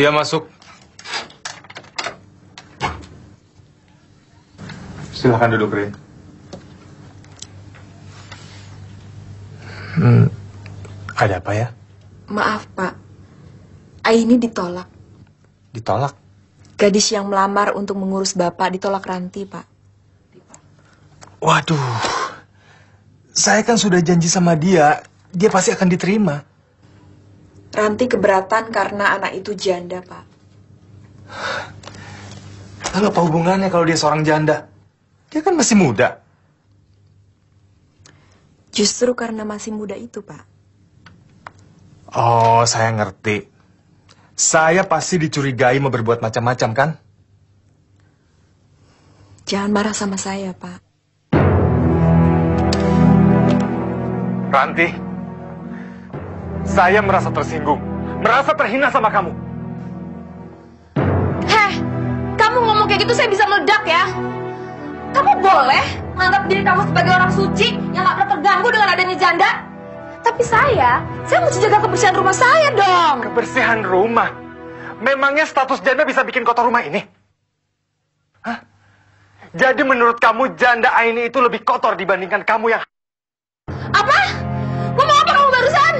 Iya, masuk. Silahkan duduk, Rin. Ada apa ya? Maaf, Pak. Aini ditolak. Ditolak? Gadis yang melamar untuk mengurus Bapak ditolak Ranti, Pak. Waduh. Saya kan sudah janji sama dia. Dia pasti akan diterima. Ranti keberatan karena anak itu janda, Pak. Lalu apa hubungannya kalau dia seorang janda? Dia kan masih muda. Justru karena masih muda itu, Pak. Oh, saya ngerti. Saya pasti dicurigai mau berbuat macam-macam, kan? Jangan marah sama saya, Pak. Ranti, saya merasa tersinggung, merasa terhina sama kamu. Heh, kamu ngomong kayak gitu saya bisa meledak ya. Kamu boleh menganggap diri kamu sebagai orang suci yang gak pernah terganggu dengan adanya janda. Tapi saya mesti jaga kebersihan rumah saya dong. Kebersihan rumah? Memangnya status janda bisa bikin kotor rumah ini? Hah? Jadi menurut kamu janda Aini itu lebih kotor dibandingkan kamu yang... Apa? Ngomong apa kamu barusan?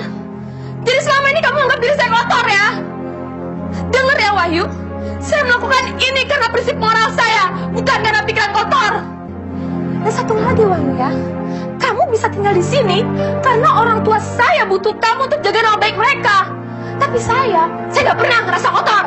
Jadi selama ini kamu anggap diri saya kotor ya? Dengar ya Wahyu, saya melakukan ini karena prinsip moral saya, bukan karena pikiran kotor. Dan satu lagi Wahyu ya, kamu bisa tinggal di sini karena orang tua saya butuh kamu untuk jaga nama baik mereka. Tapi saya nggak pernah ngerasa kotor.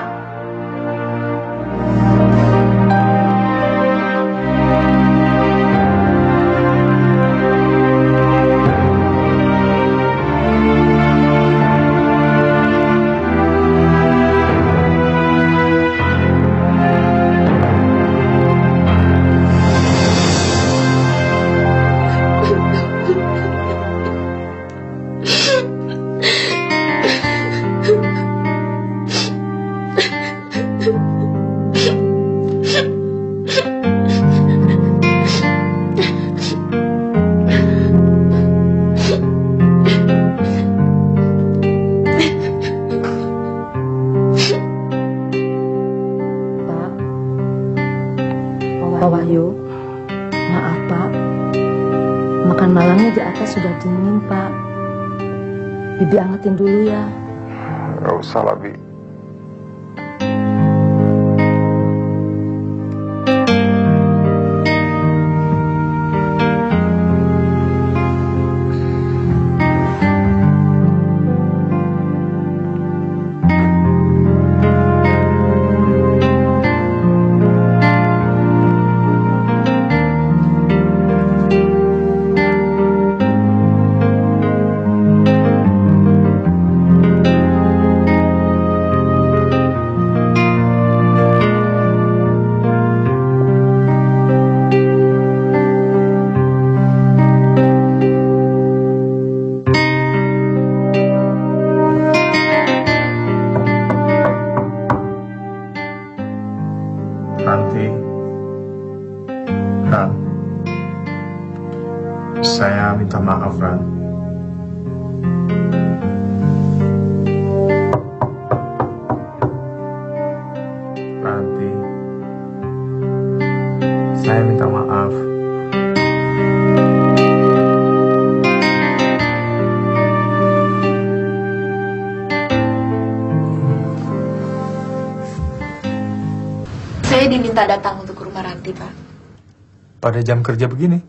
Pak Wahyu, maaf Pak, makan malamnya di atas sudah dingin Pak. Bibi angetin dulu ya. Gak usah lah, Bi. Ranti, Ran, saya minta maaf, Ran. Ranti, saya minta maaf. Saya diminta datang untuk ke rumah Ranti, Pak. Pada jam kerja begini?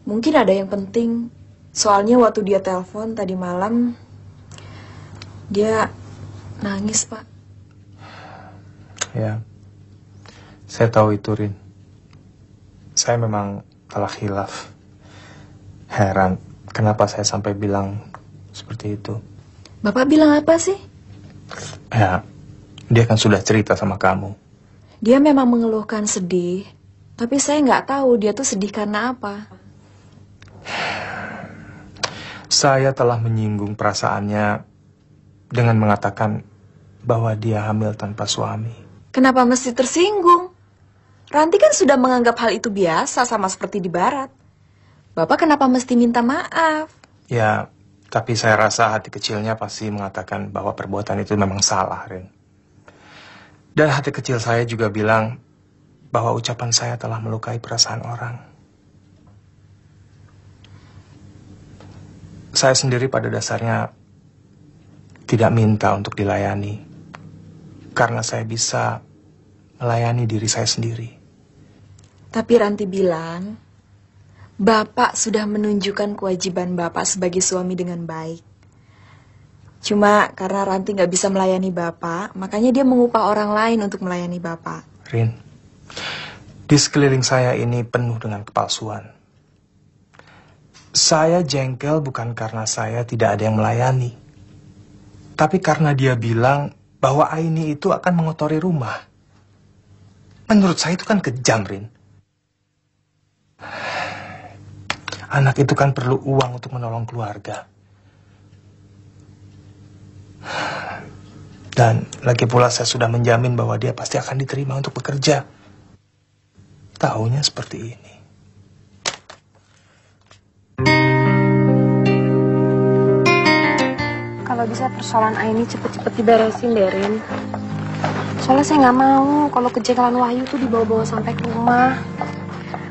Mungkin ada yang penting. Soalnya waktu dia telepon tadi malam, dia nangis, Pak. Ya, saya tahu itu, Rin. Saya memang telah khilaf. Heran, kenapa saya sampai bilang seperti itu. Bapak bilang apa sih? Ya, dia kan sudah cerita sama kamu. Dia memang mengeluhkan sedih, tapi saya nggak tahu dia tuh sedih karena apa. Saya telah menyinggung perasaannya dengan mengatakan bahwa dia hamil tanpa suami. Kenapa mesti tersinggung? Ranti kan sudah menganggap hal itu biasa sama seperti di barat. Bapak kenapa mesti minta maaf? Ya, tapi saya rasa hati kecilnya pasti mengatakan bahwa perbuatan itu memang salah, Rin. Dan hati kecil saya juga bilang bahwa ucapan saya telah melukai perasaan orang. Saya sendiri pada dasarnya tidak minta untuk dilayani, karena saya bisa melayani diri saya sendiri. Tapi Ranti bilang, Bapak sudah menunjukkan kewajiban Bapak sebagai suami dengan baik. Cuma karena Ranti nggak bisa melayani Bapak, makanya dia mengupah orang lain untuk melayani Bapak. Rin, di sekeliling saya ini penuh dengan kepalsuan. Saya jengkel bukan karena saya tidak ada yang melayani, tapi karena dia bilang bahwa Aini itu akan mengotori rumah. Menurut saya itu kan kejam, Rin. Anak itu kan perlu uang untuk menolong keluarga. Dan lagi pula saya sudah menjamin bahwa dia pasti akan diterima untuk bekerja. Taunya seperti ini. Kalau bisa persoalan Aini cepet-cepet diberesin, Derin. Soalnya saya nggak mau kalau kejengkelan Wahyu tuh dibawa-bawa sampai ke rumah.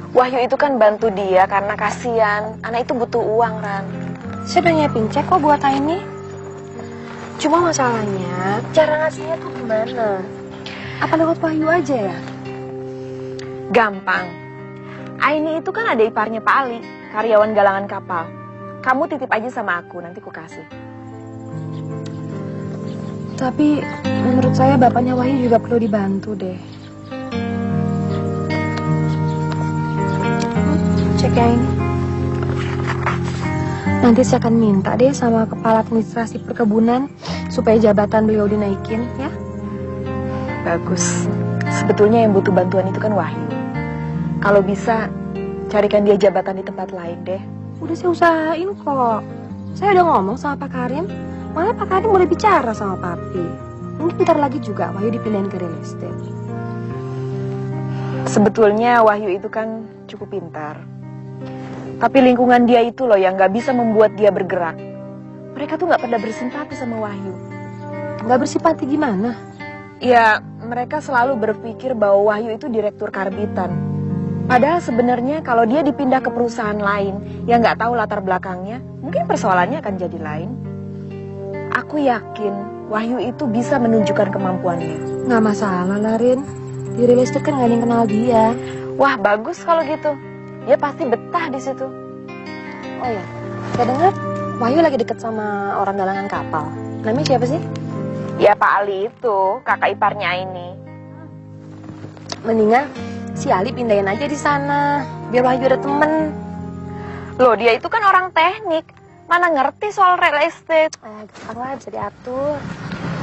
Wahyu itu kan bantu dia karena kasihan. Anak itu butuh uang, Ran. Saya udah nyiapin cek kok buat Aini. Cuma masalahnya, cara ngasihnya tuh gimana? Apa lewat Wahyu aja ya? Gampang. Aini itu kan ada iparnya Pak Ali, karyawan galangan kapal. Kamu titip aja sama aku, nanti ku kasih. Tapi menurut saya bapaknya Wahyu juga perlu dibantu deh. Cek ya ini. Nanti saya akan minta deh sama kepala administrasi perkebunan supaya jabatan beliau dinaikin ya. Bagus. Sebetulnya yang butuh bantuan itu kan Wahyu. Kalau bisa, carikan dia jabatan di tempat lain deh. Udah saya usahain kok. Saya udah ngomong sama Pak Karim. Malah Pak Karim boleh bicara sama Papi. Mungkin bentar lagi juga Wahyu dipindahin ke real estate. Sebetulnya Wahyu itu kan cukup pintar. Tapi lingkungan dia itu loh yang gak bisa membuat dia bergerak. Mereka tuh gak pernah bersimpati sama Wahyu. Gak bersimpati gimana? Ya, mereka selalu berpikir bahwa Wahyu itu direktur karbitan. Padahal sebenarnya kalau dia dipindah ke perusahaan lain yang gak tahu latar belakangnya, mungkin persoalannya akan jadi lain. Aku yakin Wahyu itu bisa menunjukkan kemampuannya. Gak masalah lah, Rin. Di real estate kan gak ada yang kenal dia. Wah, bagus kalau gitu. Dia pasti betah di situ. Oh ya, saya dengar Wahyu lagi deket sama orang galangan kapal. Namanya siapa sih? Ya Pak Ali itu, kakak iparnya ini. Mendingan si Ali pindahin aja di sana, biar Wahyu ada temen. Loh, dia itu kan orang teknik. Mana ngerti soal real estate. Gampang lah, bisa diatur.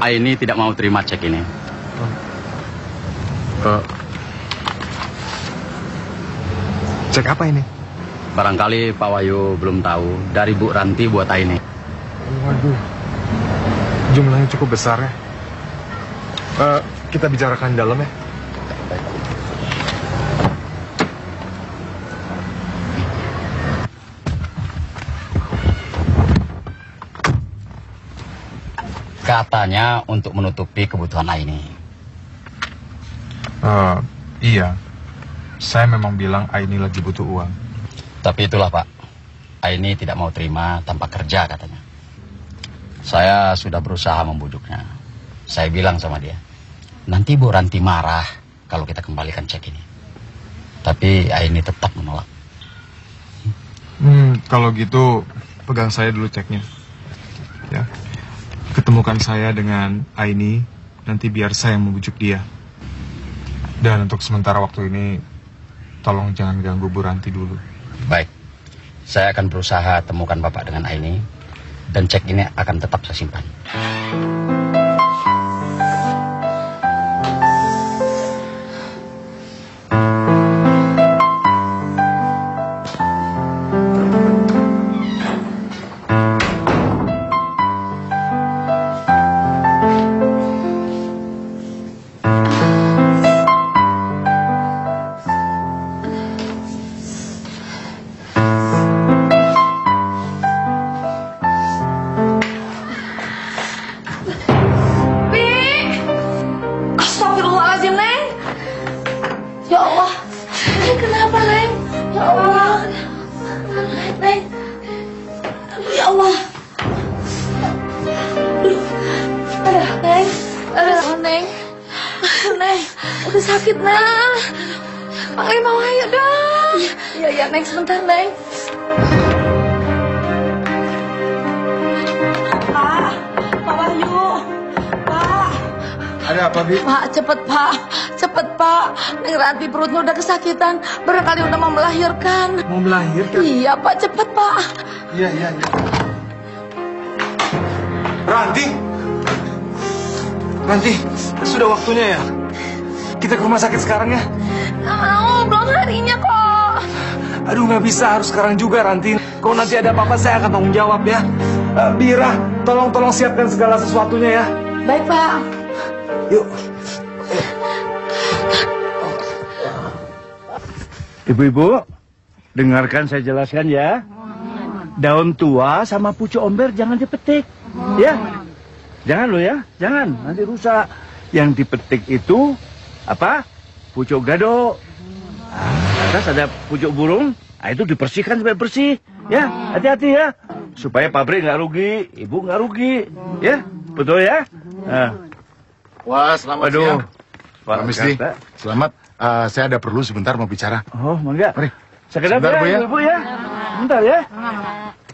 Aini tidak mau terima cek ini. Cek apa ini? Barangkali Pak Wahyu belum tahu, dari Bu Ranti buat Aini. Waduh, jumlahnya cukup besar ya. Kita bicarakan di dalam ya. Katanya untuk menutupi kebutuhan Aini. Iya. Saya memang bilang Aini lagi butuh uang. Tapi itulah Pak, Aini tidak mau terima tanpa kerja katanya. Saya sudah berusaha membujuknya. Saya bilang sama dia, nanti Bu Ranti marah kalau kita kembalikan cek ini. Tapi Aini tetap menolak. Kalau gitu pegang saya dulu ceknya. Ya. Ketemukan saya dengan Aini, nanti biar saya yang membujuk dia. Dan untuk sementara waktu ini, tolong jangan ganggu Bu Ranti dulu. Baik, saya akan berusaha temukan Bapak dengan Aini, dan cek ini akan tetap saya simpan. Neng. Neng, udah sakit, Neng. Panggil Mama Wahyu dong. Iya, Neng, sebentar, Neng. Pak Wahyu. Pak. Ada apa, Bi? Pak, cepet, Pak. Cepet, Pak. Neng Ranti perutnya udah kesakitan. Barangkali udah mau melahirkan. Mau melahirkan? Iya, Pak. Cepet, Pak. Iya. Ranti, sudah waktunya ya. Kita ke rumah sakit sekarang ya. Nggak mau, belum harinya kok. Aduh, nggak bisa, harus sekarang juga, Ranti. Kalau nanti ada apa-apa, saya akan tanggung jawab ya. Bira, tolong siapkan segala sesuatunya ya. Baik, Pak. Yuk. Ibu-ibu, dengarkan saya jelaskan ya. Daun tua sama pucuk omber jangan dipetik, ya. Jangan lo ya, jangan, nanti rusak. Yang dipetik itu apa? Pucuk gado. Atas ada pucuk burung, itu dibersihkan sampai bersih, ya. Hati-hati ya, supaya pabrik nggak rugi, ibu nggak rugi, ya. Betul ya? Wah, selamat siang. Pak Misdi, selamat. Saya ada perlu sebentar mau bicara. Oh, mangga. Mari. Sekedar Sebentar, Bu, ya. ibu ya. Bentar ya.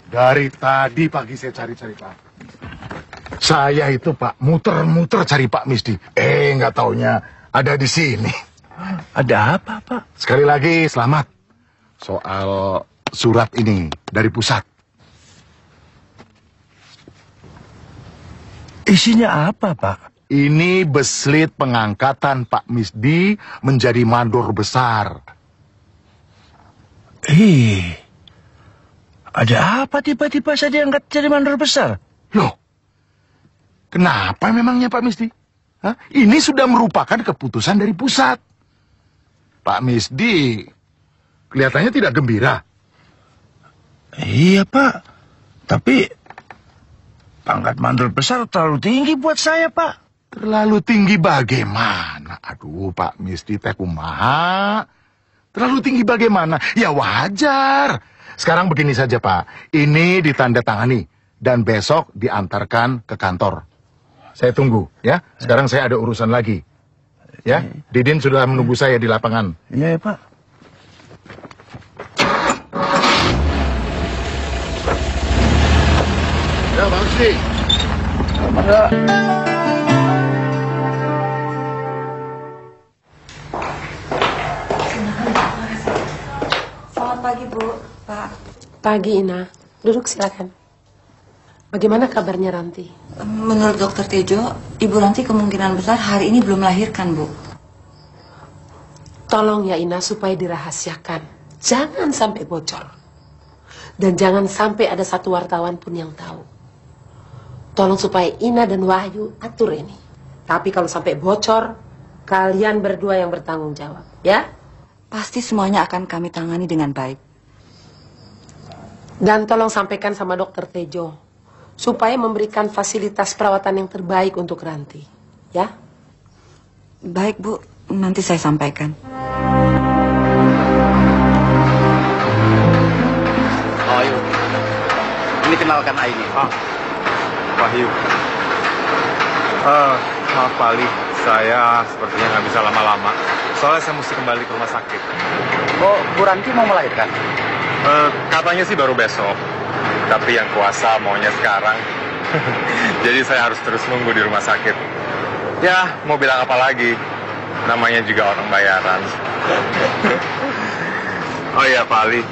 Dari tadi pagi saya cari-cari, Pak. Saya itu, Pak, muter-muter cari Pak Misdi. Nggak taunya ada di sini. Ada apa, Pak? Sekali lagi, selamat. Soal surat ini dari pusat. Isinya apa, Pak? Ini beslit pengangkatan Pak Misdi menjadi mandor besar. Ada apa tiba-tiba saya diangkat jadi mandor besar? Loh, kenapa memangnya Pak Misdi? Hah? Ini sudah merupakan keputusan dari pusat. Pak Misdi kelihatannya tidak gembira. Iya, Pak. Tapi pangkat mandor besar terlalu tinggi buat saya, Pak. Terlalu tinggi bagaimana? Aduh, Pak Misdi teh kumaha. Terlalu tinggi bagaimana? Ya wajar. Sekarang begini saja, Pak. Ini ditandatangani dan besok diantarkan ke kantor. Saya tunggu, ya. Sekarang saya ada urusan lagi. Ya, Didin sudah menunggu saya di lapangan. Iya, ya, Pak. Ya, Pak Misdi. Selamat pagi, Bu. Pak. Pagi, Ina. Duduk silakan. Bagaimana kabarnya Ranti? Menurut Dokter Tejo, Ibu Ranti kemungkinan besar hari ini belum melahirkan, Bu. Tolong ya, Ina, supaya dirahasiakan. Jangan sampai bocor. Dan jangan sampai ada satu wartawan pun yang tahu. Tolong supaya Ina dan Wahyu atur ini. Tapi kalau sampai bocor, kalian berdua yang bertanggung jawab, ya? Pasti semuanya akan kami tangani dengan baik. Dan tolong sampaikan sama Dokter Tejo, supaya memberikan fasilitas perawatan yang terbaik untuk Ranti, ya? Baik, Bu. Nanti saya sampaikan. Wahyu, ini kenalkan Aini. Wahyu. Maaf Pak Ali, saya sepertinya nggak bisa lama-lama. Soalnya saya mesti kembali ke rumah sakit. Oh, Bu Ranti mau melahirkan? Katanya sih baru besok. Tapi yang kuasa maunya sekarang. Jadi saya harus terus nunggu di rumah sakit. Ya, mau bilang apa lagi? Namanya juga orang bayaran. Oh iya Pak Ali,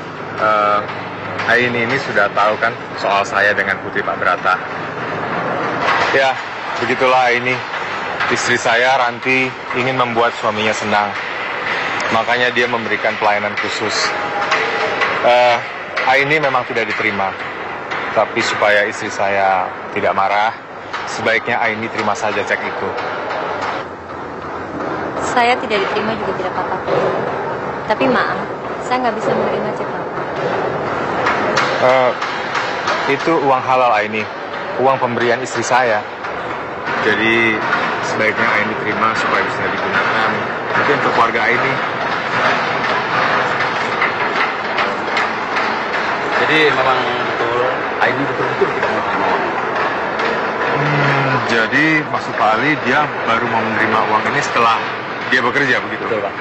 Aini ini sudah tahu kan soal saya dengan putri Pak Brata. Ya, begitulah Aini. Istri saya, Ranti, ingin membuat suaminya senang. Makanya dia memberikan pelayanan khusus. Aini memang tidak diterima. Tapi supaya istri saya tidak marah, sebaiknya Aini terima saja cek itu. Saya tidak diterima juga tidak apa-apa. Tapi maaf, saya nggak bisa menerima cek Bapak. Itu uang halal Aini, uang pemberian istri saya. Jadi sebaiknya Aini terima supaya bisa digunakan mungkin untuk keluarga Aini. Jadi memang betul, Aini betul-betul tidak mau terima uang. Jadi maksud Pak Ali dia baru mau menerima uang ini setelah dia bekerja begitu? Betul, Pak.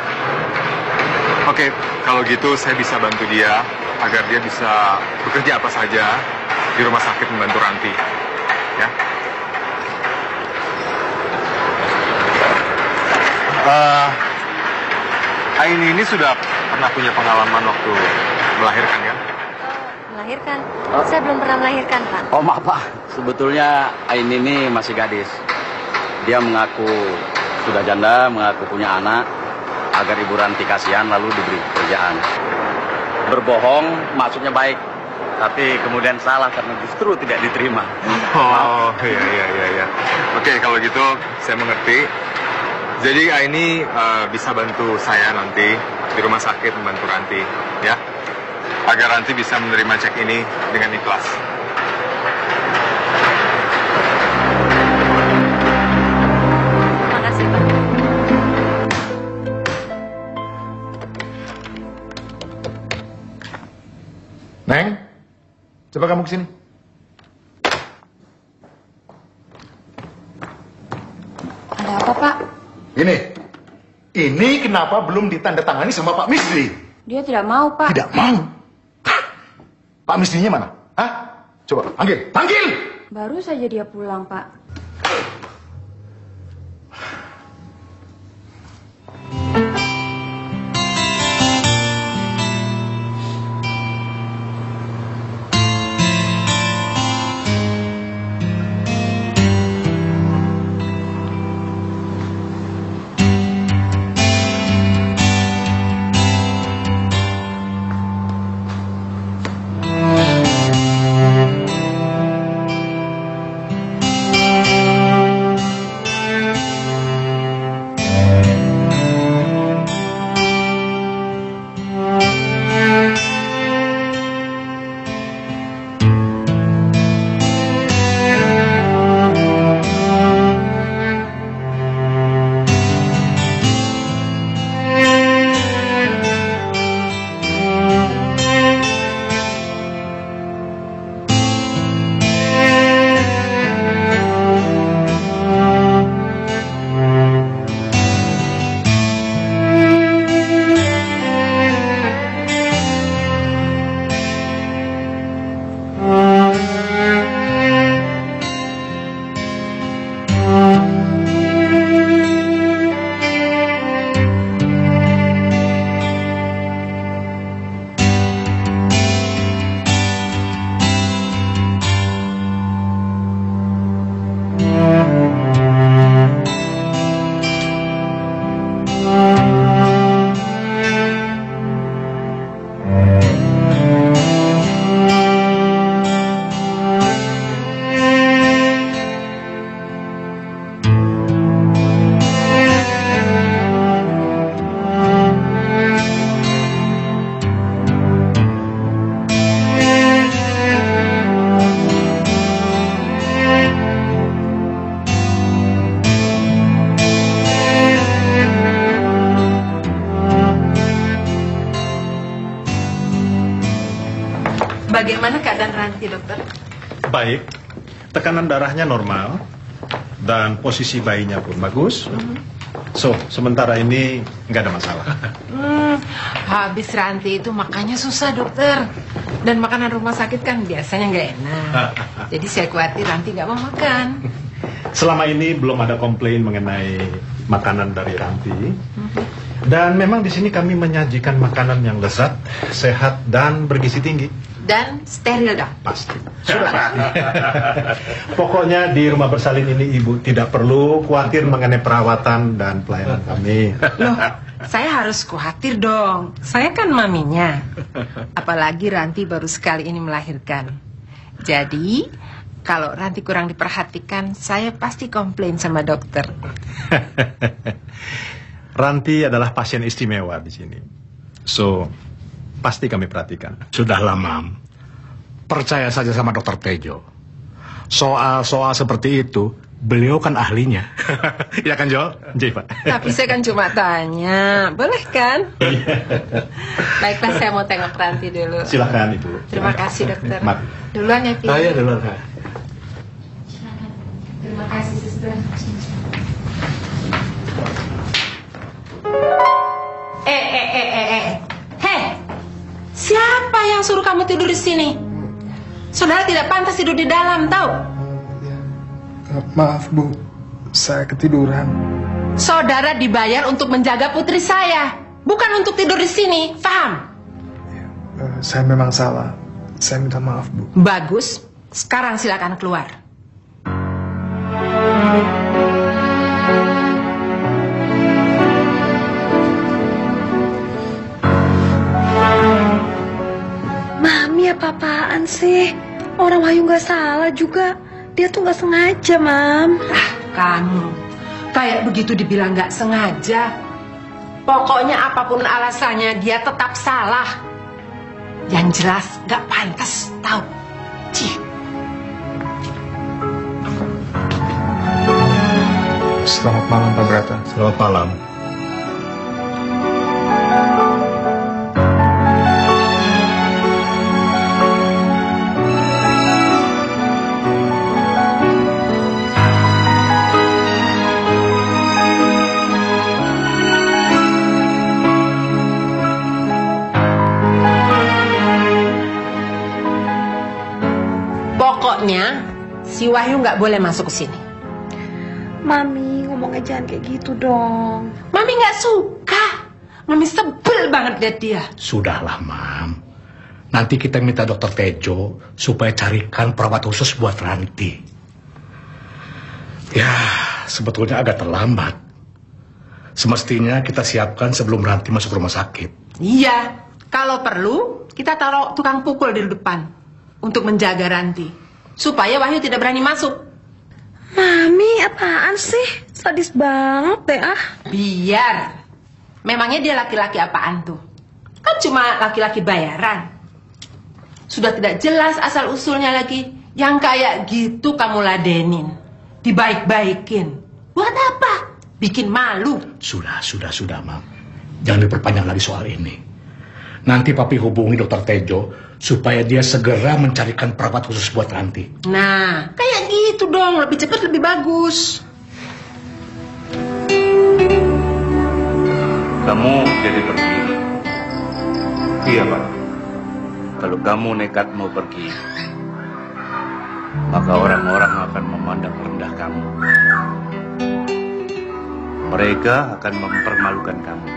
Oke, kalau gitu saya bisa bantu dia agar dia bisa bekerja apa saja di rumah sakit membantu Ranti. Ya. Aini ini sudah pernah punya pengalaman waktu melahirkan kan? Melahirkan? Saya belum pernah melahirkan, Pak. Oh maaf Pak, sebetulnya Aini ini masih gadis. Dia mengaku sudah janda, mengaku punya anak, agar Ibu Ranti kasihan lalu diberi pekerjaan. Berbohong maksudnya baik, tapi kemudian salah karena justru tidak diterima. Oh iya. Oke, kalau gitu saya mengerti. Jadi Aini bisa bantu saya nanti di rumah sakit membantu Ranti, ya, agar Ranti bisa menerima cek ini dengan ikhlas. Makasih, Pak. Neng, coba kamu kesini. Ada apa, Pak? Ini kenapa belum ditandatangani sama Pak Misri? Dia tidak mau, Pak. Tidak mau? Hah? Pak Misrinya mana? Hah? Coba, panggil! Baru saja dia pulang, Pak. Bagaimana keadaan Ranti, dokter? Baik, tekanan darahnya normal dan posisi bayinya pun bagus. So, sementara ini nggak ada masalah. Habis Ranti itu makannya susah, dokter. Dan makanan rumah sakit kan biasanya nggak enak. Jadi saya khawatir Ranti nggak mau makan. Selama ini belum ada komplain mengenai makanan dari Ranti. Dan memang di sini kami menyajikan makanan yang lezat, sehat dan bergizi tinggi. Dan steril, dok. Pasti. Sudah pasti. Pokoknya di rumah bersalin ini Ibu tidak perlu khawatir mengenai perawatan dan pelayanan kami. Loh, saya harus khawatir dong. Saya kan maminya. Apalagi Ranti baru sekali ini melahirkan. Jadi, kalau Ranti kurang diperhatikan, saya pasti komplain sama dokter. Ranti adalah pasien istimewa di sini. So, pasti kami perhatikan. Sudahlah, Mam. Percaya saja sama Dokter Tejo. Soal-soal seperti itu, beliau kan ahlinya. Ya kan, Jo? Jadi, Pak. Tapi saya kan cuma tanya. Boleh kan? Baiklah, saya mau tengok Ranti dulu. Silakan, Ibu. Terima kasih, dokter. Mat. Duluan ya, Pi. Saya duluan, Kak. Terima Terima kasih, Sister. Hei, siapa yang suruh kamu tidur di sini? Saudara tidak pantas tidur di dalam, tahu? Maaf Bu, saya ketiduran. Saudara dibayar untuk menjaga putri saya, bukan untuk tidur di sini, paham? Saya memang salah. Saya minta maaf Bu. Bagus, sekarang silakan keluar. Mami, apa-apaan sih? Orang Wahyu nggak salah juga. Dia tuh nggak sengaja, Mam. Kamu kayak begitu dibilang nggak sengaja. Pokoknya apapun alasannya dia tetap salah. Yang jelas nggak pantas, tahu? Cih. Selamat malam Pak Brata. Selamat malam. Pokoknya si Wahyu nggak boleh masuk ke sini. Mami, ngomongnya jangan kayak gitu dong. Mami nggak suka. Mami sebel banget lihat dia. Sudahlah, Mam. Nanti kita minta Dokter Tejo supaya carikan perawat khusus buat Ranti. Ya, sebetulnya agak terlambat. Semestinya kita siapkan sebelum Ranti masuk rumah sakit. Iya, kalau perlu kita taruh tukang pukul di depan untuk menjaga Ranti, supaya Wahyu tidak berani masuk. Mami, apaan sih? Sadis banget deh ah. Biar. Memangnya dia laki-laki apaan tuh? Kan cuma laki-laki bayaran. Sudah tidak jelas asal-usulnya lagi. Yang kayak gitu kamu ladenin. Dibaik-baikin. Buat apa? Bikin malu. Sudah, Mam. Jangan diperpanjang lagi soal ini. Nanti Papi hubungi Dokter Tejo supaya dia segera mencarikan perawat khusus buat Ranti. Nah, kayak gitu dong. Lebih cepat, lebih bagus. Kamu jadi pergi. Iya Pak. Kalau kamu nekat mau pergi, maka orang-orang akan memandang rendah kamu. Mereka akan mempermalukan kamu.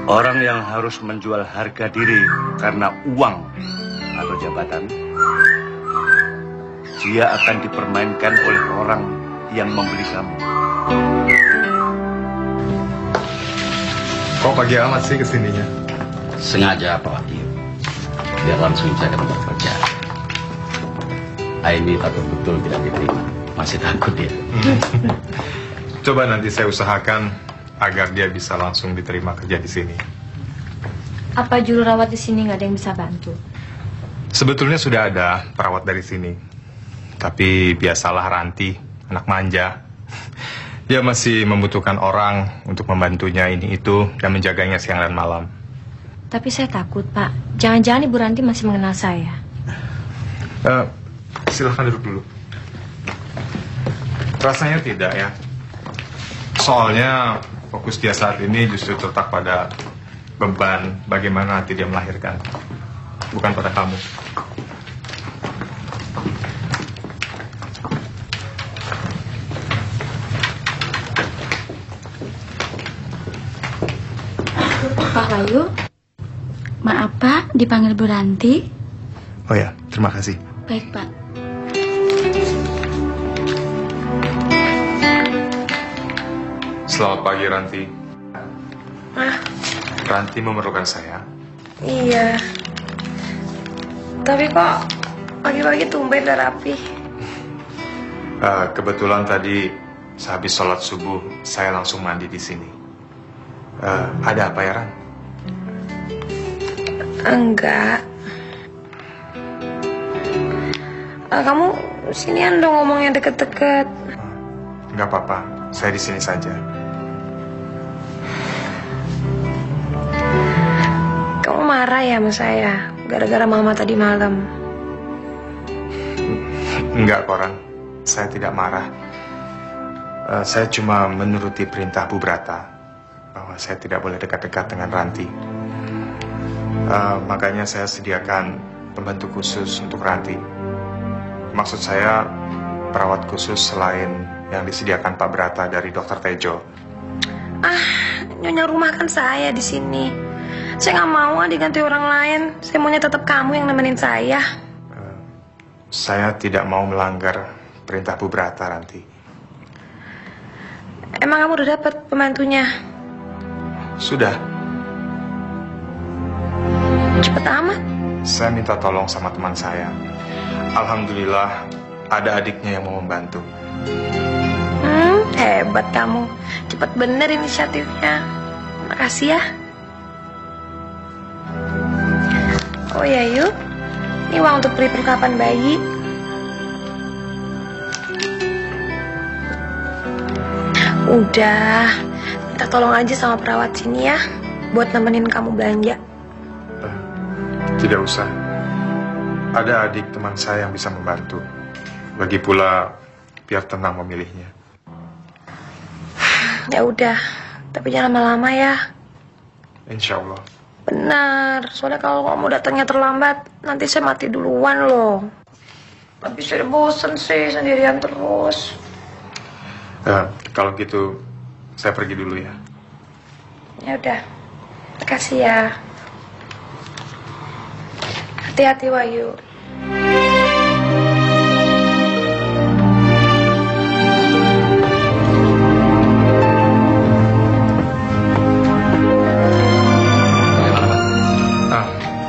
Orang yang harus menjual harga diri karena uang atau jabatan, dia akan dipermainkan oleh orang yang membeli kamu. Kok pagi amat sih kesininya? Sengaja Pak Wahyu, biar langsung bisa dapat kerja. Aini takut betul tidak diterima, masih takut dia. Coba nanti saya usahakan agar dia bisa langsung diterima kerja di sini. Apa juru rawat di sini nggak ada yang bisa bantu? Sebetulnya sudah ada perawat dari sini, tapi biasalah Ranti, anak manja. Dia masih membutuhkan orang untuk membantunya ini itu dan menjaganya siang dan malam. Tapi saya takut Pak, jangan-jangan Ibu Ranti masih mengenal saya. Silahkan duduk dulu. Rasanya tidak ya. Soalnya fokus dia saat ini justru terletak pada beban bagaimana nanti dia melahirkan, bukan pada kamu. Pak Wahyu, maaf Pak, dipanggil Bu Ranti. Oh ya, terima kasih. Baik Pak. Selamat pagi Ranti. Ah, Ranti memerlukan saya. iya. Tapi kok pagi-pagi tumben dan rapi. Kebetulan tadi sehabis sholat subuh saya langsung mandi di sini. Ada apa ya Ran? Enggak. Kamu sinian dong ngomongnya deket-deket. Enggak apa-apa, saya di sini saja. Kamu marah ya sama saya gara-gara mama tadi malam? Enggak, Koran. Saya tidak marah. Saya cuma menuruti perintah Bu Brata bahwa saya tidak boleh dekat-dekat dengan Ranti. Makanya saya sediakan pembantu khusus untuk Ranti. Maksud saya perawat khusus selain yang disediakan Pak Brata dari Dokter Tejo. Nyonya rumahkan saya di sini. Saya nggak mau diganti orang lain. Saya maunya tetap kamu yang nemenin saya. Saya tidak mau melanggar perintah Bu Brata, Ranti. Emang kamu udah dapat pembantunya? Sudah. Cepet amat. Saya minta tolong sama teman saya. Alhamdulillah ada adiknya yang mau membantu. Hebat kamu. Cepet bener inisiatifnya. Makasih ya. Oh ya, yuk. Ini uang untuk beli perlengkapan bayi. Udah, minta tolong aja sama perawat sini ya, buat nemenin kamu belanja. Tidak usah. Ada adik teman saya yang bisa membantu. Lagi pula, biar tenang memilihnya. Ya udah, tapi jangan lama-lama ya. Insya Allah. Benar, soalnya kalau kamu datangnya terlambat, nanti saya mati duluan loh. Tapi saya bosen sih sendirian terus. Kalau gitu, saya pergi dulu ya. Ya udah, makasih ya. Hati-hati Wahyu.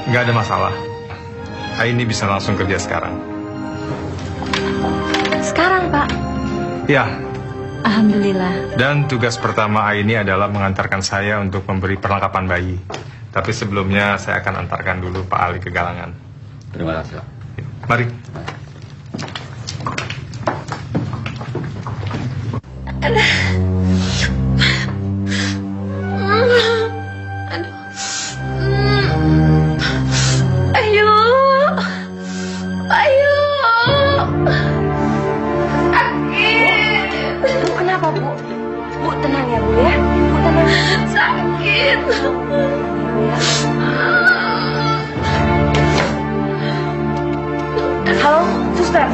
Nggak ada masalah. Aini bisa langsung kerja sekarang. Sekarang, Pak? Ya. Alhamdulillah. Dan tugas pertama Aini adalah mengantarkan saya untuk memberi perlengkapan bayi. Tapi sebelumnya saya akan antarkan dulu Pak Ali ke Galangan. Terima kasih, Pak. Mari. Kenapa, Bu? Bu, tenang ya, Bu ya. Bu, tenang. Sakit. Halo, suster.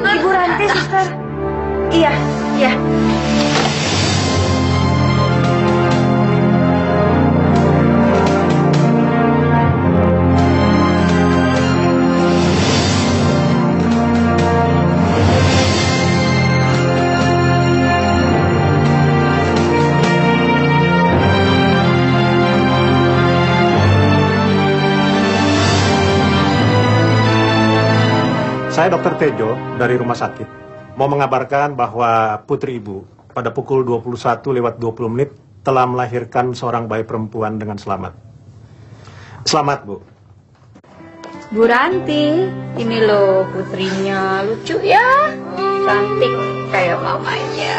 Ibu Ranti, suster. Iya, iya. Saya Dr. Tejo dari rumah sakit. Mau mengabarkan bahwa putri ibu pada pukul 21:20 telah melahirkan seorang bayi perempuan dengan selamat. Selamat, Bu. Bu Ranti, ini loh putrinya, lucu ya, cantik kayak mamanya.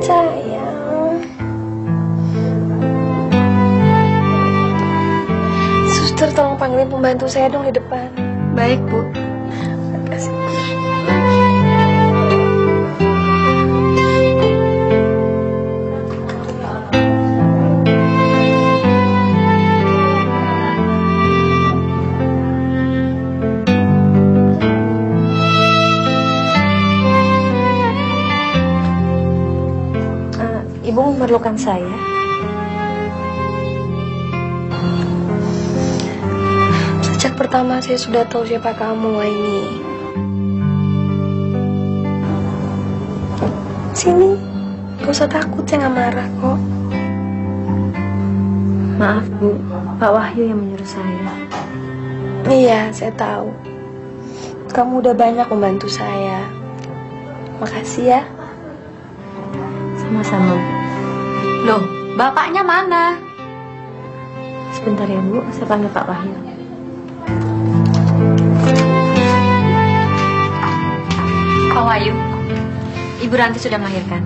Sayang. Suster, tolong panggilin pembantu saya dong di depan. Baik, Bu. Makasih. Ibu memerlukan saya? Sejak pertama saya sudah tahu siapa kamu, Aini. Sini, gak usah takut, saya gak marah kok. Maaf, Bu. Pak Wahyu yang menyuruh saya. Iya, saya tahu. Kamu udah banyak membantu saya. Makasih ya. Sama-sama, Bu. Loh, bapaknya mana? Sebentar ya, Bu. Saya panggil Pak Wahyu. Pak Wahyu, Ibu Ranti sudah melahirkan.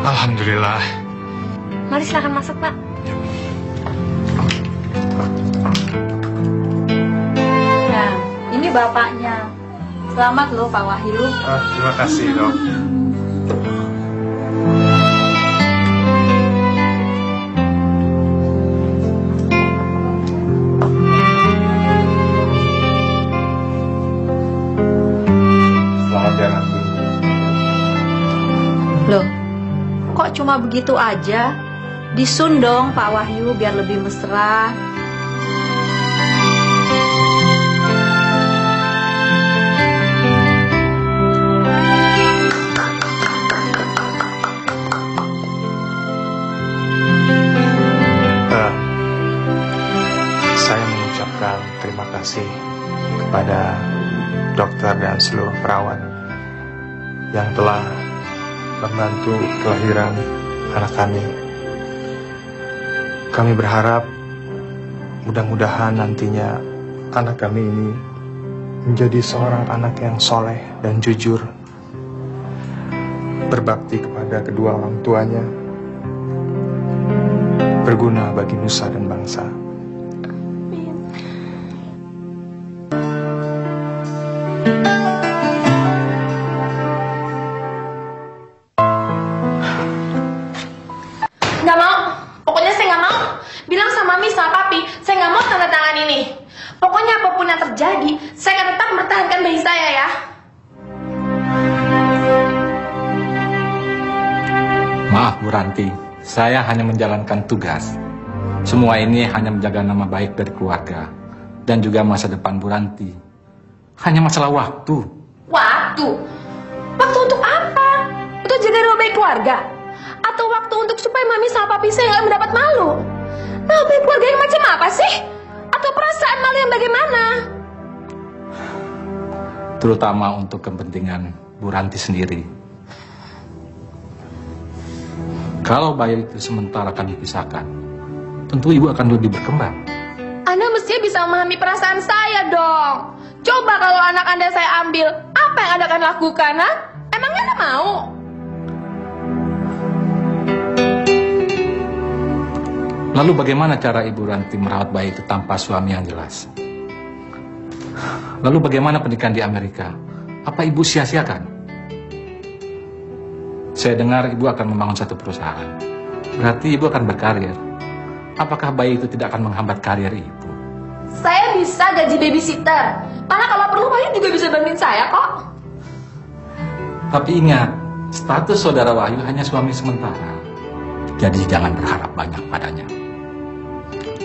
Alhamdulillah. Mari silakan masuk, Pak. Nah, ini bapaknya. Selamat loh, Pak Wahyu. Terima kasih, Dok. Selamat ya, Ranti. Loh, kok cuma begitu aja? Disun dong, Pak Wahyu, biar lebih mesra. Saya mengucapkan terima kasih kepada dokter dan seluruh perawat yang telah membantu kelahiran anak kami. Kami berharap mudah-mudahan nantinya anak kami ini menjadi seorang anak yang soleh dan jujur, berbakti kepada kedua orang tuanya, berguna bagi nusa dan bangsa. Nggak mau. Pokoknya saya nggak mau. Bilang sama Mami sama Papi, saya nggak mau tanda tangan ini. Pokoknya apapun yang terjadi, saya akan tetap mempertahankan bayi saya ya. Maaf Bu Ranti, saya hanya menjalankan tugas. Semua ini hanya menjaga nama baik dari keluarga dan juga masa depan Bu Ranti. Hanya masalah waktu. Waktu? Waktu untuk apa? Untuk jaga nama baik keluarga? Atau waktu untuk supaya Mami sama Papi saya nggak mendapat malu? Nama baik keluarga yang macam apa sih? Atau perasaan malu yang bagaimana? Terutama untuk kepentingan Bu Ranti sendiri. Kalau bayi itu sementara akan dipisahkan, tentu ibu akan lebih berkembang. Anda mestinya bisa memahami perasaan saya dong. Coba kalau anak Anda saya ambil, apa yang Anda akan lakukan, ha? Emangnya Anda mau? Lalu bagaimana cara Ibu Ranti merawat bayi itu tanpa suami yang jelas? Lalu bagaimana pendidikan di Amerika? Apa Ibu sia-siakan? Saya dengar Ibu akan membangun satu perusahaan. Berarti Ibu akan berkarir. Apakah bayi itu tidak akan menghambat karir Ibu? Saya bisa gaji babysitter. Karena kalau perlu Wahyu juga bisa bantuin saya kok. Tapi ingat, status saudara Wahyu hanya suami sementara. Jadi jangan berharap banyak padanya.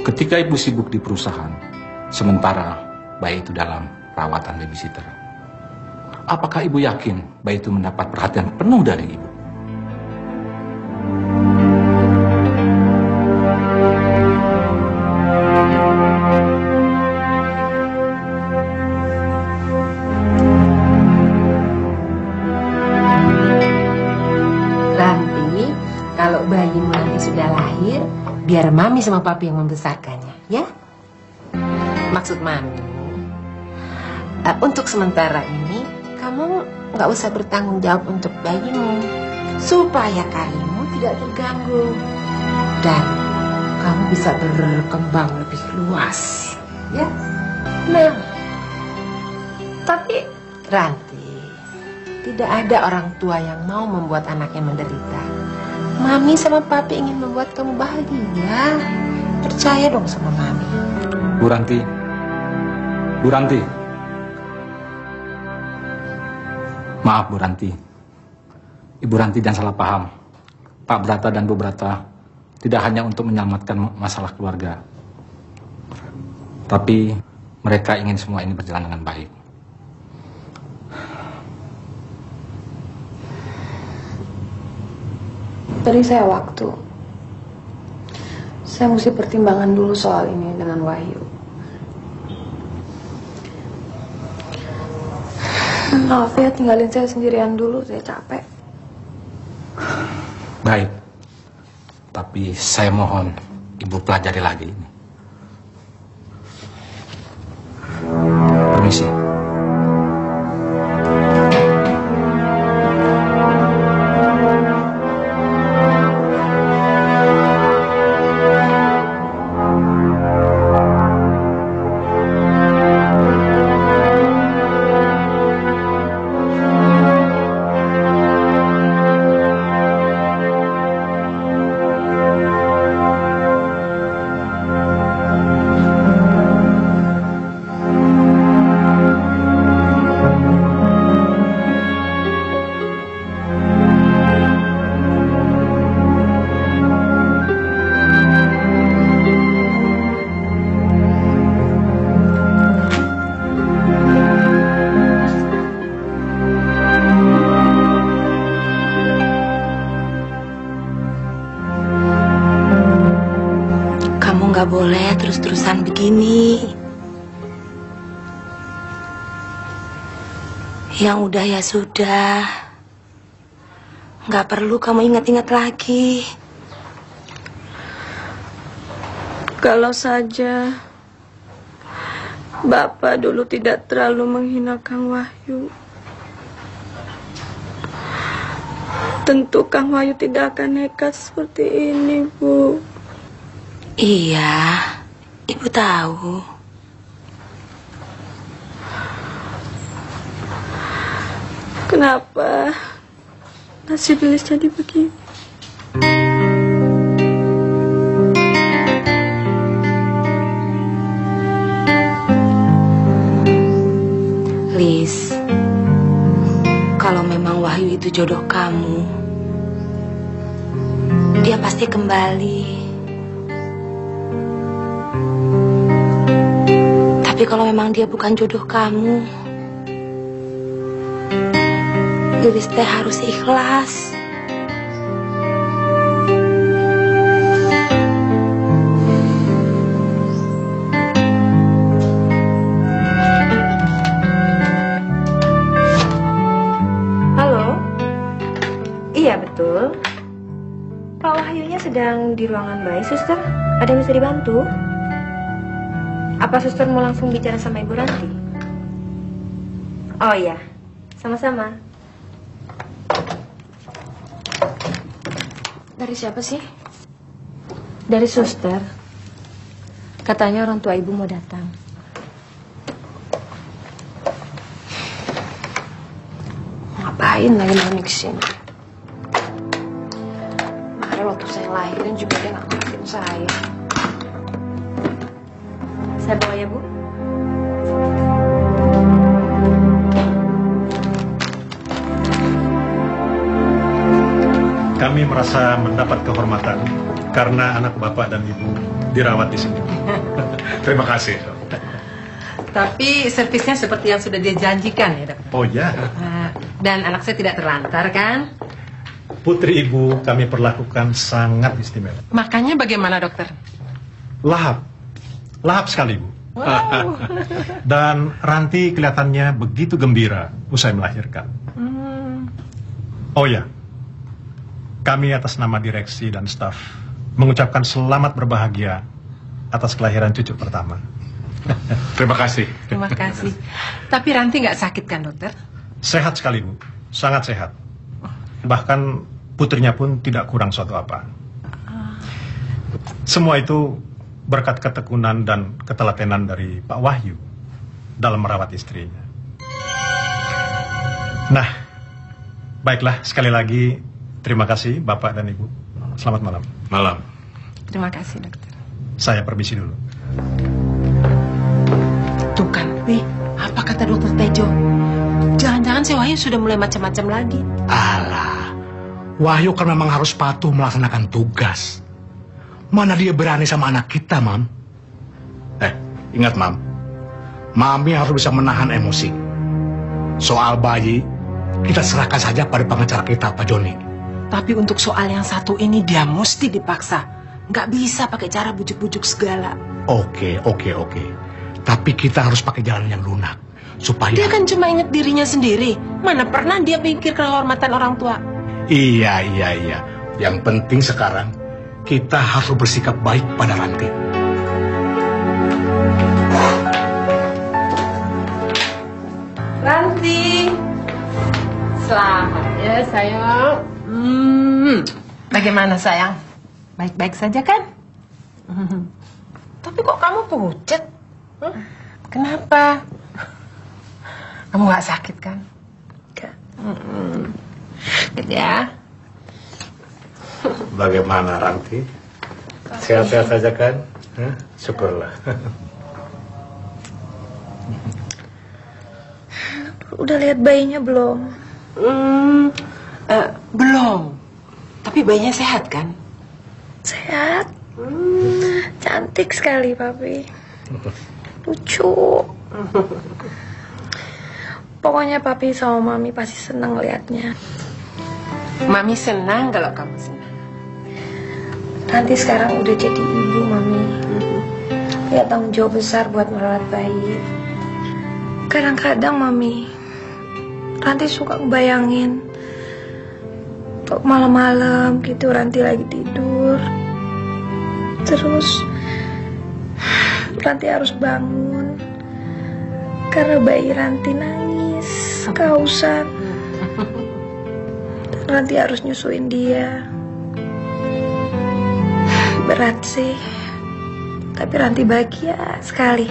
Ketika Ibu sibuk di perusahaan, sementara bayi itu dalam perawatan babysitter. Apakah Ibu yakin bayi itu mendapat perhatian penuh dari Ibu? Ranti, kalau bayimu nanti sudah lahir, biar Mami sama Papi yang membesarkannya, ya? Maksud Mami, untuk sementara ini, kamu nggak usah bertanggung jawab untuk bayimu, supaya karirmu tidak terganggu. Dan kamu bisa berkembang lebih luas, ya? Nah, tapi Ranti, tidak ada orang tua yang mau membuat anaknya menderita. Mami sama Papi ingin membuat kamu bahagia. Percaya dong sama Mami. Bu Ranti, Bu Ranti. Maaf Bu Ranti. Ibu Ranti jangan salah paham. Pak Brata dan Bu Brata tidak hanya untuk menyelamatkan masalah keluarga. Tapi mereka ingin semua ini berjalan dengan baik. Tadi saya waktu. Saya mesti pertimbangan dulu soal ini dengan Wahyu. Maaf ya, tinggalin saya sendirian dulu, saya capek. Baik. Tapi saya mohon Ibu pelajari lagi ini. Permisi. nggak boleh terus-terusan begini. Yang udah ya sudah. Nggak perlu kamu ingat-ingat lagi. Kalau saja Bapak dulu tidak terlalu menghina Kang Wahyu, tentu Kang Wahyu tidak akan nekat seperti ini, Bu. Iya, Ibu tahu. Kenapa nasib Lilis jadi begini? Lis, kalau memang Wahyu itu jodoh kamu, dia pasti kembali. Tapi kalau memang dia bukan jodoh kamu, Lilis teh harus ikhlas. Halo? Iya betul. Pak Wahyunya sedang di ruangan bayi, suster. Ada yang bisa dibantu? Apa suster mau langsung bicara sama Ibu Ranti? Oh iya, sama-sama. Dari siapa sih? Dari suster. Katanya orang tua Ibu mau datang. Ngapain lagi mau kesini? Kemarin waktu saya lahirin juga dia nggak ngeliatin saya. Saya bawa ya, Bu. Kami merasa mendapat kehormatan karena anak Bapak dan Ibu dirawat di sini. Terima kasih. Tapi servisnya seperti yang sudah dia janjikan ya, Dokter. Oh ya. Dan anak saya tidak terlantar kan? Putri Ibu kami perlakukan sangat istimewa. Makanya bagaimana, Dokter? Lahap. Lahap sekali, Bu. Wow. Dan Ranti kelihatannya begitu gembira usai melahirkan. Oh ya, kami atas nama direksi dan staf mengucapkan selamat berbahagia atas kelahiran cucu pertama. Terima kasih. Terima kasih. Tapi Ranti nggak sakit kan, Dokter? Sehat sekali, Bu. Sangat sehat. Bahkan putrinya pun tidak kurang suatu apa. Semua itu berkat ketekunan dan ketelatenan dari Pak Wahyu dalam merawat istrinya. Nah, baiklah, sekali lagi terima kasih Bapak dan Ibu. Selamat malam. Malam. Terima kasih, Dokter. Saya permisi dulu. Tuh kan, apa kata Dokter Tejo? Jangan-jangan si Wahyu sudah mulai macam-macam lagi. Alah, Wahyu kan memang harus patuh melaksanakan tugas. Mana dia berani sama anak kita, Mam? Ingat, Mam. Mami harus bisa menahan emosi. Soal bayi, kita serahkan saja pada pengacara kita, Pak Joni. Tapi untuk soal yang satu ini dia mesti dipaksa. Nggak bisa pakai cara bujuk-bujuk segala. Oke. Tapi kita harus pakai jalan yang lunak. Supaya... Dia kan cuma ingat dirinya sendiri. Mana pernah dia pikir kehormatan orang tua. Iya. Yang penting sekarang, kita harus bersikap baik pada Ranti. Ranti, selamat ya sayang. Bagaimana sayang? Baik-baik saja kan? Tapi kok kamu pucat? Kenapa? Kamu nggak sakit kan? Enggak. Gitu ya. Bagaimana, Ranti? Sehat-sehat saja kan? Syukurlah. Udah lihat bayinya belum? Belum. Tapi bayinya sehat kan? Sehat. Cantik sekali, Papi. Lucu. Pokoknya Papi sama Mami pasti senang liatnya. Mami senang kalau kamu senang. Ranti sekarang udah jadi ibu, Mami. Punya tanggung jawab besar buat merawat bayi. Kadang-kadang, Mami, Ranti suka ngebayangin malam-malam gitu Ranti lagi tidur. Terus Ranti harus bangun karena bayi Ranti nangis kehausan. Dan Ranti harus nyusuin dia. Berat sih, tapi Ranti bahagia sekali.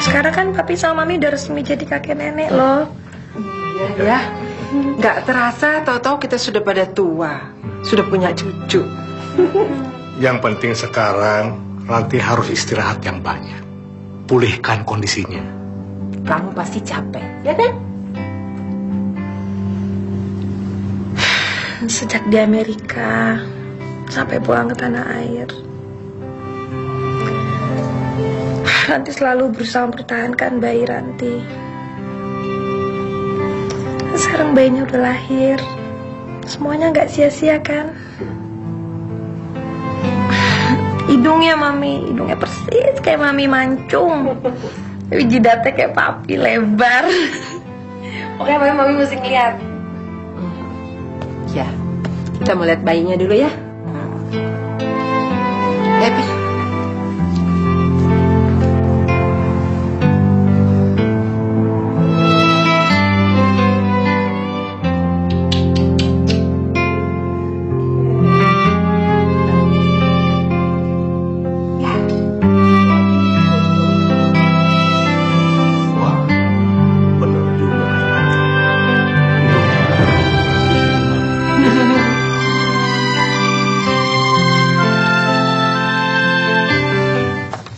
Sekarang kan papi sama mami udah resmi jadi kakek nenek loh. Iya ya, nggak terasa tahu-tahu kita sudah pada tua, sudah punya cucu. Yang penting sekarang Ranti harus istirahat yang banyak. Pulihkan kondisinya. Kamu pasti capek, ya kan? Sejak di Amerika sampai pulang ke tanah air, Ranti selalu berusaha mempertahankan bayi Ranti. Sekarang bayinya udah lahir. Semuanya nggak sia-sia kan? Hidungnya Mami, hidungnya persis kayak Mami mancung. Tapi jidatnya kayak papi lebar. Pokoknya Mami mesti ngeliat. Ya, kita mau lihat bayinya dulu ya. Happy.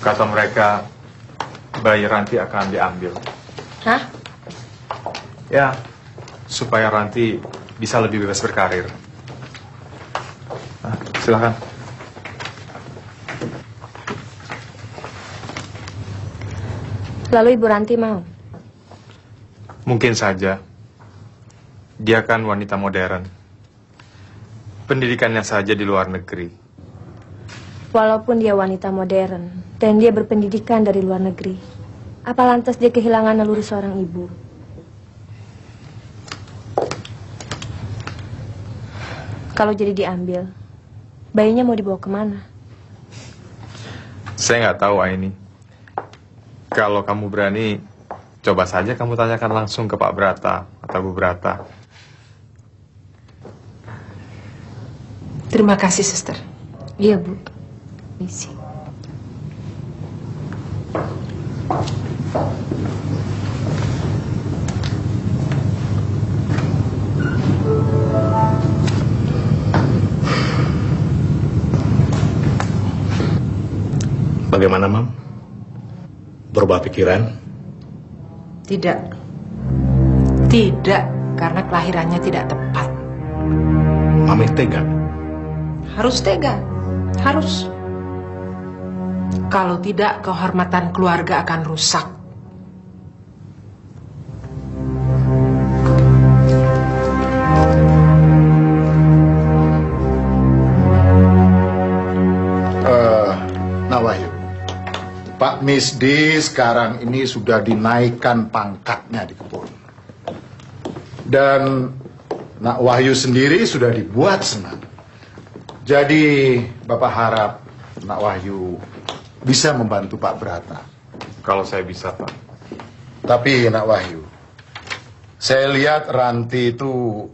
Kata mereka, bayi Ranti akan diambil. Hah? Ya, supaya Ranti bisa lebih bebas berkarir. Nah, silakan. Lalu Ibu Ranti mau? Mungkin saja. Dia kan wanita modern. Pendidikannya saja di luar negeri. Walaupun dia wanita modern dan dia berpendidikan dari luar negeri, apa lantas dia kehilangan naluri seorang ibu? Kalau jadi diambil, bayinya mau dibawa kemana? Saya nggak tahu, Aini. Kalau kamu berani, coba saja kamu tanyakan langsung ke Pak Brata atau Bu Brata. Terima kasih, Suster. Iya, Bu. Misi. Bagaimana, Mam? Berubah pikiran? Tidak. Tidak, karena kelahirannya tidak tepat. Mami tega? Harus tega. Harus. Kalau tidak, kehormatan keluarga akan rusak. Nak Wahyu, Pak Misdi sekarang ini sudah dinaikkan pangkatnya di kebun. Dan Nak Wahyu sendiri sudah dibuat senang. Jadi Bapak harap Nak Wahyu bisa membantu Pak Brata. Kalau saya bisa, Pak. Tapi Nak Wahyu, saya lihat Ranti itu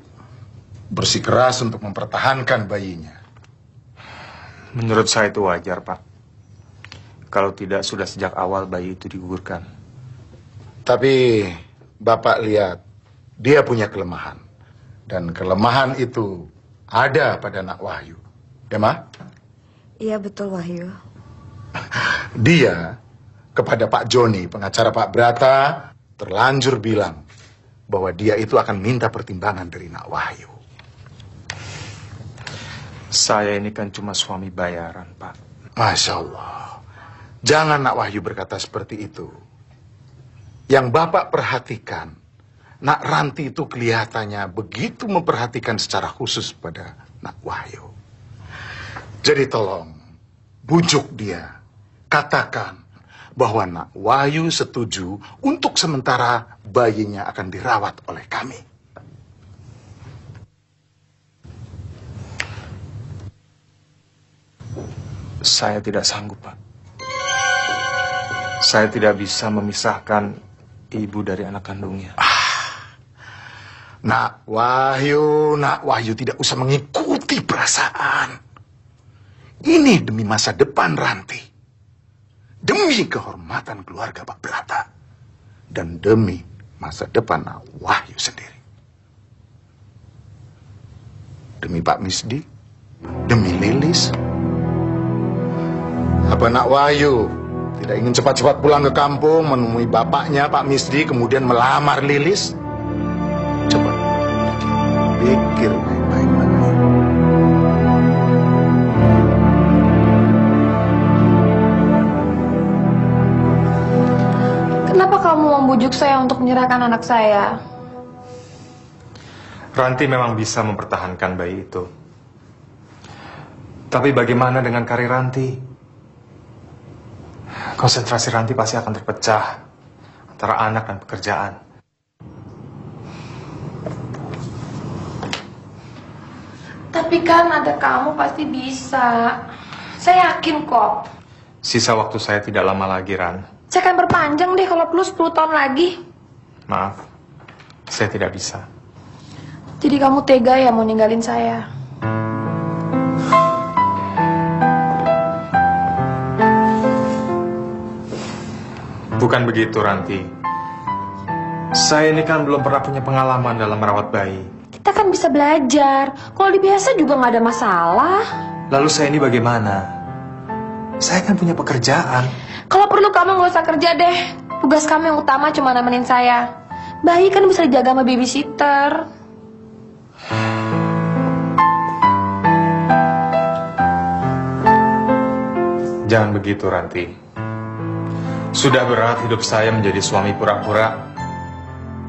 bersikeras untuk mempertahankan bayinya. Menurut saya itu wajar, Pak. Kalau tidak, sudah sejak awal bayi itu digugurkan. Tapi Bapak lihat, dia punya kelemahan. Dan kelemahan itu ada pada Nak Wahyu. Ya, Ma? Iya, betul, Wahyu. Dia kepada Pak Joni, pengacara Pak Brata, terlanjur bilang bahwa dia itu akan minta pertimbangan dari Nak Wahyu. Saya ini kan cuma suami bayaran, Pak. Masya Allah. Jangan Nak Wahyu berkata seperti itu. Yang Bapak perhatikan Nak Ranti itu kelihatannya begitu memperhatikan secara khusus pada Nak Wahyu. Jadi tolong, bujuk dia. Katakan bahwa Nak Wahyu setuju untuk sementara bayinya akan dirawat oleh kami. Saya tidak sanggup, Pak. Saya tidak bisa memisahkan ibu dari anak kandungnya. Nak Wahyu tidak usah mengikuti perasaan. Ini demi masa depan Ranti. Demi kehormatan keluarga Pak Brata. Dan demi masa depan Nak Wahyu sendiri. Demi Pak Misdi, demi Lilis. Apa Nak Wahyu tidak ingin cepat-cepat pulang ke kampung menemui bapaknya Pak Misdi kemudian melamar Lilis? Coba pikir baik-baik. Kenapa kamu membujuk saya untuk menyerahkan anak saya? Ranti memang bisa mempertahankan bayi itu. Tapi bagaimana dengan karir Ranti? Konsentrasi Ranti pasti akan terpecah antara anak dan pekerjaan. Tapi kan ada kamu pasti bisa. Saya yakin kok. Sisa waktu saya tidak lama lagi, Ran. Saya akan perpanjang deh kalau perlu 10 tahun lagi. Maaf, saya tidak bisa. Jadi kamu tega ya mau ninggalin saya? Bukan begitu, Ranti. Saya ini kan belum pernah punya pengalaman dalam merawat bayi. Kita kan bisa belajar. Kalau di biasa juga nggak ada masalah. Lalu saya ini bagaimana? Saya kan punya pekerjaan. Kalau perlu kamu nggak usah kerja deh. Tugas kamu yang utama cuma nemenin saya. Bayi kan bisa dijaga sama babysitter. Jangan begitu, Ranti. Sudah berat hidup saya menjadi suami pura-pura.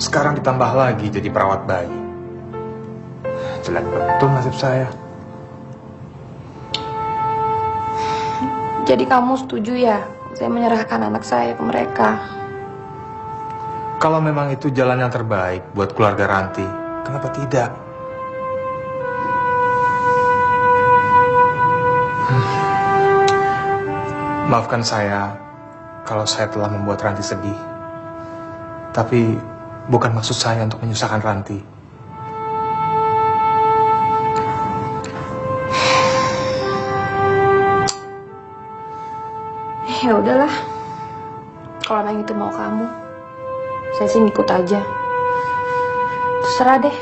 Sekarang ditambah lagi jadi perawat bayi. Jelek betul nasib saya. Jadi kamu setuju ya? Saya menyerahkan anak saya ke mereka. Kalau memang itu jalan yang terbaik buat keluarga Ranti, kenapa tidak? Maafkan saya kalau saya telah membuat Ranti sedih. Tapi bukan maksud saya untuk menyusahkan Ranti. Ya udahlah. Kalau memang itu mau kamu, saya sih ngikut aja. Terserah deh.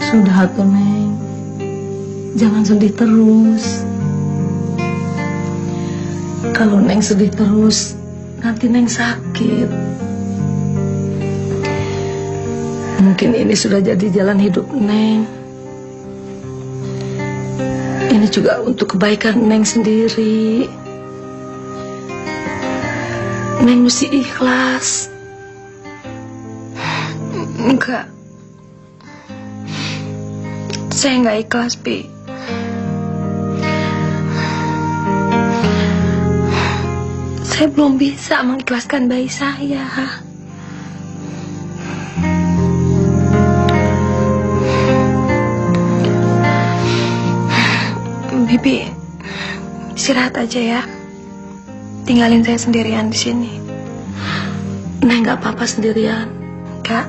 Sudah tuh, Neng. Jangan sedih terus. Kalau Neng sedih terus, nanti Neng sakit. Mungkin ini sudah jadi jalan hidup Neng. Ini juga untuk kebaikan Neng sendiri. Neng mesti ikhlas. Enggak. Saya nggak ikhlas, Pi. Saya belum bisa mengikhlaskan bayi saya. Bibi, istirahat aja ya. Tinggalin saya sendirian di sini. Neng nggak apa-apa sendirian. Nggak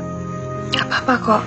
apa-apa kok.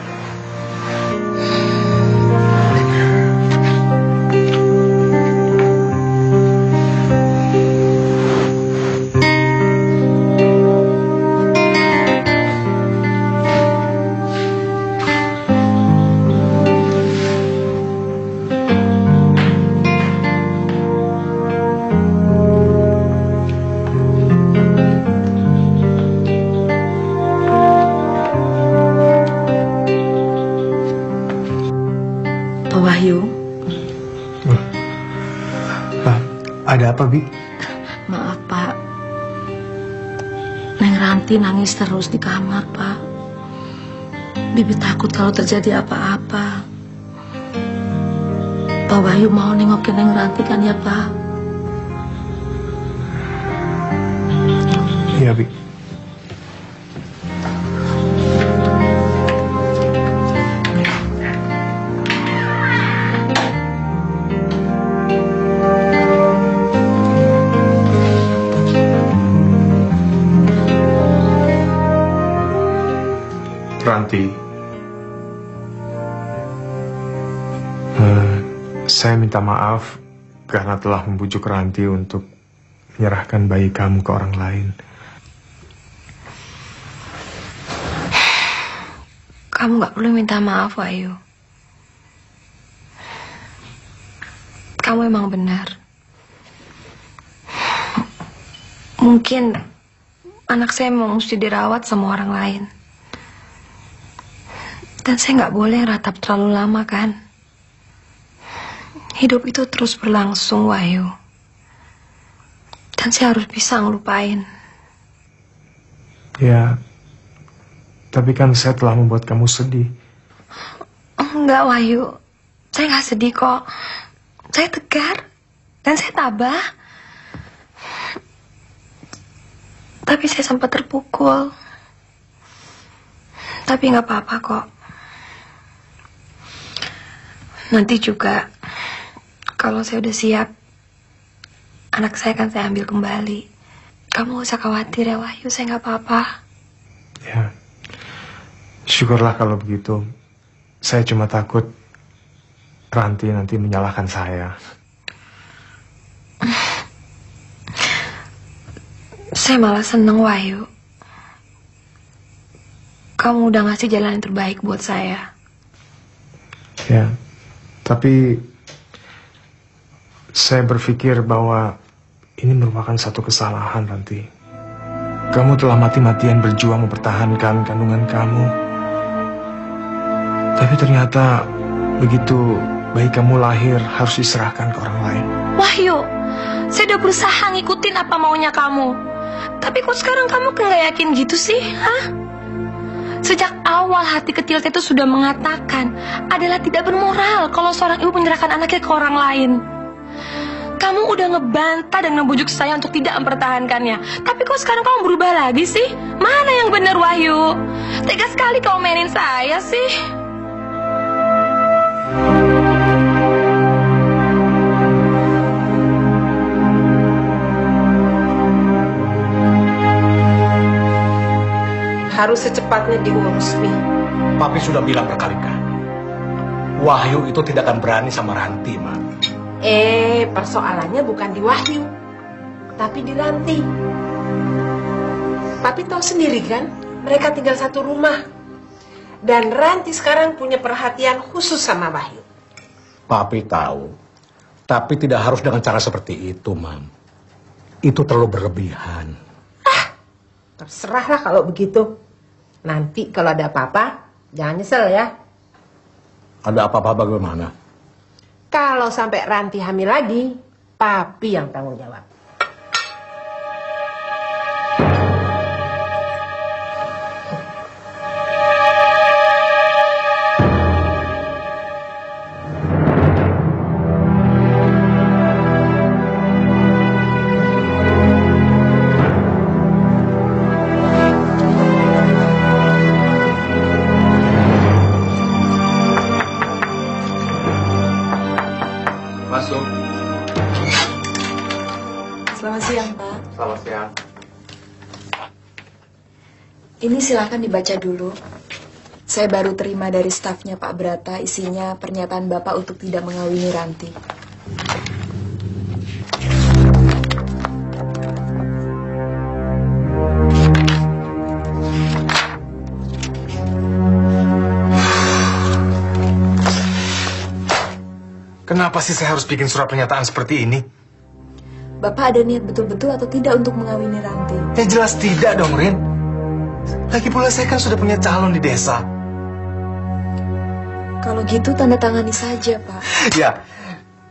Ada apa, Bi? Maaf, Pak. Neng Ranti nangis terus di kamar, Pak. Bibi takut kalau terjadi apa-apa. Pak Wahyu mau nengokin Neng Ranti kan ya, Pak? Iya, Bi. Ranti, saya minta maaf karena telah membujuk Ranti untuk menyerahkan bayi kamu ke orang lain. Kamu gak perlu minta maaf, Wahyu. Kamu emang benar. Mungkin anak saya memang mesti dirawat sama orang lain. Dan saya nggak boleh ratap terlalu lama kan. Hidup itu terus berlangsung, Wahyu. Dan saya harus bisa ngelupain. Ya, tapi kan saya telah membuat kamu sedih. Enggak, Wahyu. Saya nggak sedih kok. Saya tegar. Dan saya tabah. Tapi saya sempat terpukul. Tapi nggak apa-apa kok. Nanti juga, kalau saya udah siap, anak saya akan saya ambil kembali. Kamu gak usah khawatir ya, Wahyu, saya nggak apa-apa. Ya, syukurlah kalau begitu. Saya cuma takut Ranti nanti menyalahkan saya. Saya malah seneng, Wahyu. Kamu udah ngasih jalan yang terbaik buat saya. Ya. Tapi saya berpikir bahwa ini merupakan satu kesalahan, Ranti. Kamu telah mati-matian berjuang mempertahankan kandungan kamu. Tapi ternyata begitu bayi kamu lahir harus diserahkan ke orang lain. Wahyu, saya udah berusaha ngikutin apa maunya kamu. Tapi kok sekarang kamu nggak yakin gitu sih, hah? Sejak awal hati kecil saya itu sudah mengatakan adalah tidak bermoral kalau seorang ibu menyerahkan anaknya ke orang lain. Kamu udah ngebantah dan ngebujuk saya untuk tidak mempertahankannya. Tapi kok sekarang kamu berubah lagi sih? Mana yang benar, Wahyu? Tega sekali kau mainin saya sih. Harus secepatnya diurus, Mi. Papi sudah bilang berkali-kali. Wahyu itu tidak akan berani sama Ranti, Ma. Persoalannya bukan di Wahyu, tapi di Ranti. Papi tahu sendiri kan, mereka tinggal satu rumah. Dan Ranti sekarang punya perhatian khusus sama Wahyu. Papi tahu, tapi tidak harus dengan cara seperti itu, Mam. Itu terlalu berlebihan. Terserahlah kalau begitu. Nanti kalau ada apa-apa, jangan nyesel ya. Ada apa-apa bagaimana? Kalau sampai Ranti hamil lagi, Papi yang tanggung jawab. Masuk. Selamat siang, Pak. Selamat siang. Ini silakan dibaca dulu. Saya baru terima dari stafnya Pak Brata, isinya pernyataan Bapak untuk tidak mengawini Ranti. Kenapa sih saya harus bikin surat pernyataan seperti ini? Bapak ada niat betul-betul atau tidak untuk mengawini Ranti? Ya jelas tidak dong, Rin. Lagi pula saya kan sudah punya calon di desa. Kalau gitu tanda tangani saja, Pak. Ya,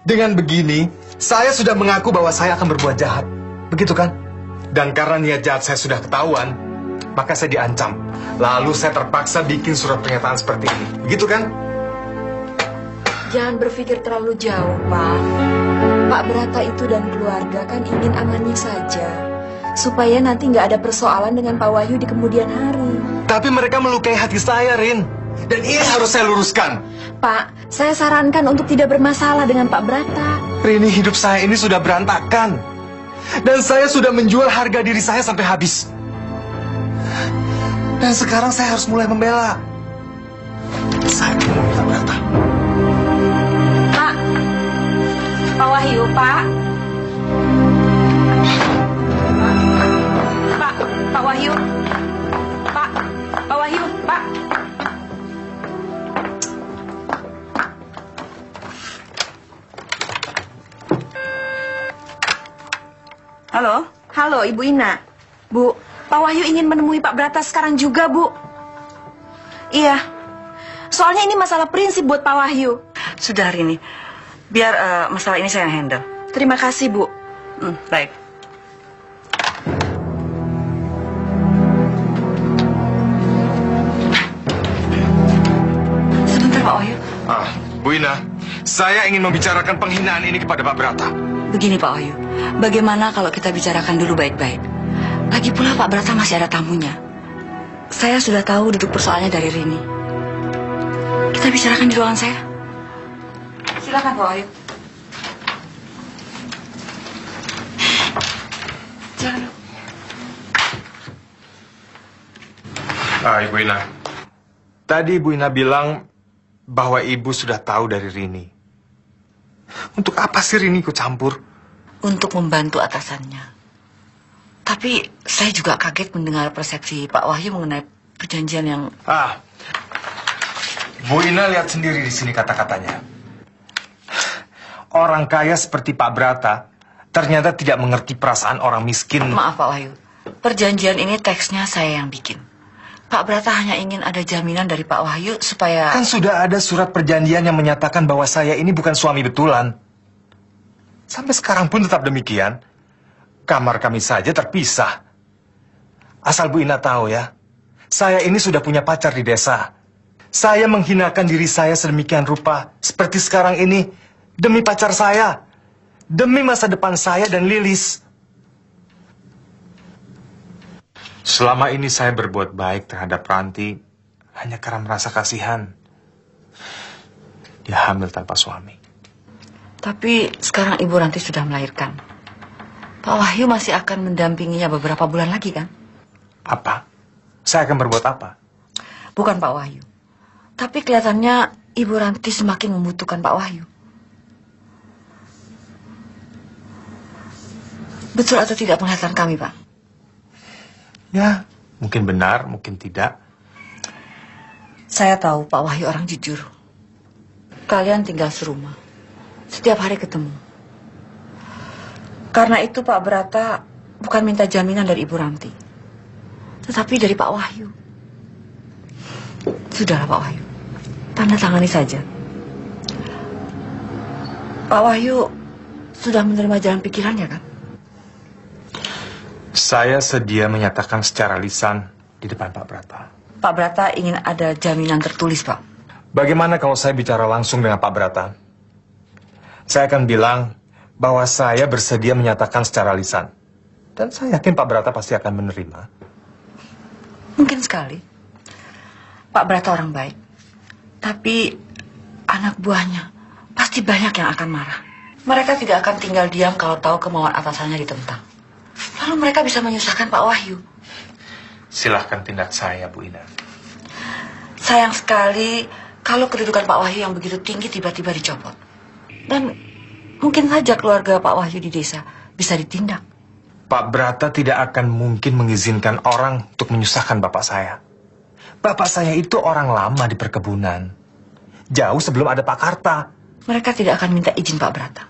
dengan begini, saya sudah mengaku bahwa saya akan berbuat jahat. Begitu kan? Dan karena niat jahat saya sudah ketahuan, maka saya diancam. Lalu saya terpaksa bikin surat pernyataan seperti ini. Begitu kan? Jangan berpikir terlalu jauh, Pak. Pak Brata itu dan keluarga kan ingin amannya saja. Supaya nanti nggak ada persoalan dengan Pak Wahyu di kemudian hari. Tapi mereka melukai hati saya, Rin. Dan ini harus saya luruskan. Pak, saya sarankan untuk tidak bermasalah dengan Pak Brata. Rini, hidup saya ini sudah berantakan. Dan saya sudah menjual harga diri saya sampai habis. Dan sekarang saya harus mulai membela. Saya mau Pak Brata. Pak Wahyu, Pak. Pak Wahyu. Pak Wahyu, Pak. Halo, Ibu Ina. Bu, Pak Wahyu ingin menemui Pak Brata sekarang juga, Bu. Iya. Soalnya ini masalah prinsip buat Pak Wahyu. Sudah, Rini. Biar masalah ini saya yang handle. Terima kasih, Bu. Baik. Sebentar, Pak Wahyu. Bu Ina, saya ingin membicarakan penghinaan ini kepada Pak Brata. Begini, Pak Wahyu. Bagaimana kalau kita bicarakan dulu baik-baik? Lagi pula Pak Brata masih ada tamunya. Saya sudah tahu duduk persoalannya dari Rini. Kita bicarakan di ruangan saya. Silakan, Pak Wahyu. Jangan. Ibu Ina. Tadi Ibu Ina bilang bahwa Ibu sudah tahu dari Rini. Untuk apa sih Rini ikut campur? Untuk membantu atasannya. Tapi saya juga kaget mendengar persepsi Pak Wahyu mengenai perjanjian yang... Bu Ina lihat sendiri di sini kata-katanya. Orang kaya seperti Pak Brata ternyata tidak mengerti perasaan orang miskin. Maaf, Pak Wahyu. Perjanjian ini teksnya saya yang bikin. Pak Brata hanya ingin ada jaminan dari Pak Wahyu supaya... Kan sudah ada surat perjanjian yang menyatakan bahwa saya ini bukan suami betulan. Sampai sekarang pun tetap demikian. Kamar kami saja terpisah. Asal Bu Ina tahu ya, saya ini sudah punya pacar di desa. Saya menghinakan diri saya sedemikian rupa seperti sekarang ini demi pacar saya, demi masa depan saya dan Lilis. Selama ini saya berbuat baik terhadap Ranti hanya karena merasa kasihan. Dia hamil tanpa suami. Tapi sekarang Ibu Ranti sudah melahirkan. Pak Wahyu masih akan mendampinginya beberapa bulan lagi, kan? Apa? Saya akan berbuat apa? Bukan Pak Wahyu. Tapi kelihatannya Ibu Ranti semakin membutuhkan Pak Wahyu. Betul atau tidak penglihatan kami, Pak? Ya, mungkin benar, mungkin tidak. Saya tahu Pak Wahyu orang jujur. Kalian tinggal serumah. Setiap hari ketemu. Karena itu Pak Brata bukan minta jaminan dari Ibu Ranti, tetapi dari Pak Wahyu. Sudahlah Pak Wahyu, tanda tangani saja. Pak Wahyu sudah menerima jalan pikirannya kan? Saya sedia menyatakan secara lisan di depan Pak Brata. Pak Brata ingin ada jaminan tertulis, Pak. Bagaimana kalau saya bicara langsung dengan Pak Brata? Saya akan bilang bahwa saya bersedia menyatakan secara lisan. Dan saya yakin Pak Brata pasti akan menerima. Mungkin sekali. Pak Brata orang baik. Tapi anak buahnya pasti banyak yang akan marah. Mereka tidak akan tinggal diam kalau tahu kemauan atasannya ditentang. Lalu mereka bisa menyusahkan Pak Wahyu. Silahkan tindak saya, Bu Ina. Sayang sekali kalau kedudukan Pak Wahyu yang begitu tinggi tiba-tiba dicopot. Dan mungkin saja keluarga Pak Wahyu di desa bisa ditindak. Pak Brata tidak akan mungkin mengizinkan orang untuk menyusahkan bapak saya. Bapak saya itu orang lama di perkebunan. Jauh sebelum ada Pak Karta. Mereka tidak akan minta izin Pak Brata.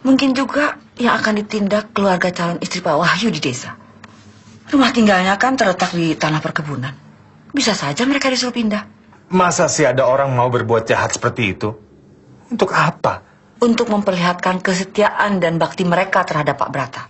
Mungkin juga yang akan ditindak keluarga calon istri Pak Wahyu di desa. Rumah tinggalnya kan terletak di tanah perkebunan. Bisa saja mereka disuruh pindah. Masa sih ada orang mau berbuat jahat seperti itu? Untuk apa? Untuk memperlihatkan kesetiaan dan bakti mereka terhadap Pak Brata.